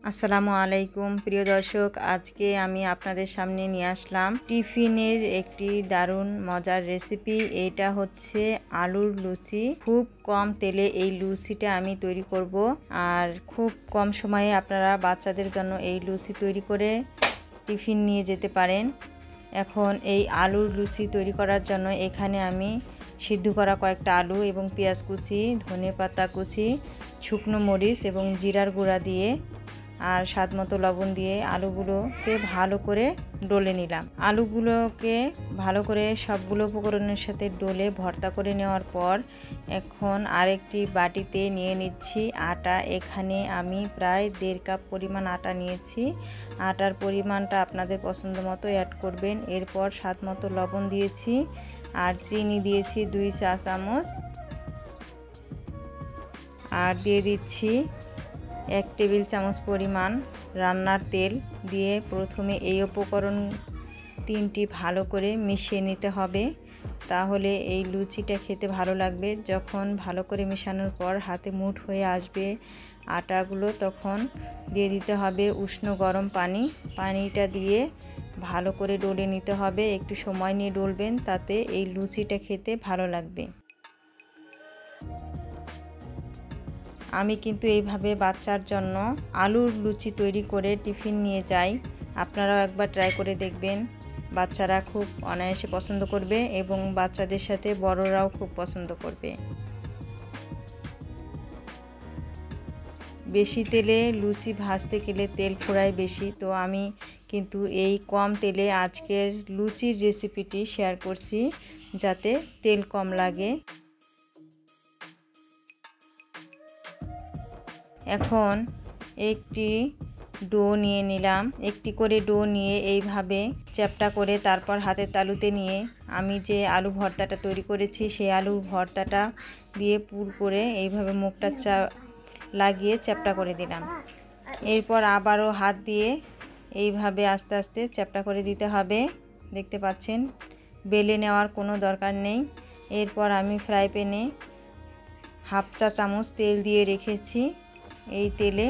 আসসালামু আলাইকুম প্রিয় দর্শক, আজকে আমি আপনাদের সামনে নিয়ে আসলাম টিফিনের একটি দারুণ মজার রেসিপি। এটা হচ্ছে আলুর লুচি। খুব কম তেলে এই লুচিটা আমি তৈরি করব, আর খুব কম সময়ে আপনারা বাচ্চাদের জন্য এই লুচি তৈরি করে টিফিন নিয়ে যেতে পারেন। এখন এই আলুর লুচি তৈরি করার জন্য এখানে আমি সিদ্ধ করা কয়েকটা আলু এবং পেঁয়াজ কুচি, ধনেপাতা কুচি, শুকনো মরিচ এবং জিরার গুঁড়া দিয়ে আর স্বাদ মতো লবণ দিয়ে আলুগুলোকে ভালো করে ডলে নিলাম। আলুগুলোকে ভালো করে সবগুলো উপকরণের সাথে ডলে ভর্তা করে নেওয়ার পর এখন আরেকটি বাটিতে নিয়ে নিচ্ছি আটা। এখানে আমি প্রায় 1.5 কাপ পরিমাণ আটা নিয়েছি। আটার পরিমাণটা আপনাদের পছন্দ মতো অ্যাড করবেন। এরপর স্বাদ মতো লবণ দিয়েছি আর চিনি দিয়েছি 2 চা চামচ, আর দিয়ে দিচ্ছি 1 টেবিল চামচ পরিমাণ রান্নার তেল দিয়ে প্রথমে এই উপকরণ 3টি ভালো করে মিশিয়ে নিতে হবে, তাহলে এই লুচিটা খেতে ভালো লাগবে। যখন ভালো করে মেশানোর পর হাতে মুঠ হয়ে আসবে আটাগুলো, তখন দিয়ে দিতে হবে উষ্ণ গরম পানি। পানিটা দিয়ে ভালো করে ডলে নিতে হবে। একটু সময় নিয়ে ডলবেন, তাতে এই লুচিটা খেতে ভালো লাগবে। আমি কিন্তু এইভাবে বাচ্চার জন্য আলুর লুচি তৈরি করে টিফিন নিয়ে যাই। আপনারাও একবার ট্রাই করে দেখবেন। বাচ্চারা খুব অনায়াসে পছন্দ করবে এবং বাচ্চাদের সাথে বড়রাও খুব পছন্দ করবে। বেশি তেলে লুচি ভাজতে গেলে তেল পোড়ায় বেশি, তো আমি কিন্তু এই কম তেলে আজকের লুচির রেসিপিটি শেয়ার করছি যাতে তেল কম লাগে। এখন একটি ডো নিয়ে নিলাম। একটি করে ডো নিয়ে এইভাবে চ্যাপ্টা করে তারপর হাতের তালুতে নিয়ে আমি যে আলু ভর্তাটা তৈরি করেছি সেই আলু ভর্তাটা দিয়ে পুর করে এইভাবে মুখটা লাগিয়ে চ্যাপ্টা করে দিলাম। এরপর আবারও হাত দিয়ে এইভাবে আস্তে আস্তে চ্যাপ্টা করে দিতে হবে। দেখতে পাচ্ছেন, বেলে নেওয়ার কোনো দরকার নেই। এরপর আমি ফ্রাই প্যানে 1/2 চা চামচ তেল দিয়ে রেখেছি। এই তেলে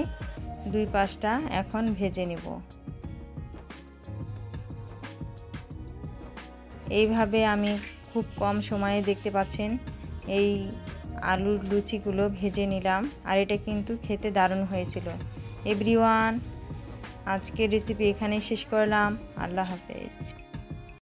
2 পাশটা এখন ভেজে নেব। এইভাবে আমি খুব কম সময়ে দেখতে পাচ্ছেন এই আলুর লুচিগুলো ভেজে নিলাম, আর এটা কিন্তু খেতে দারুণ হয়েছিল। এভরিওয়ান, আজকের রেসিপি এখানেই শেষ করলাম। আল্লাহ হাফেজ।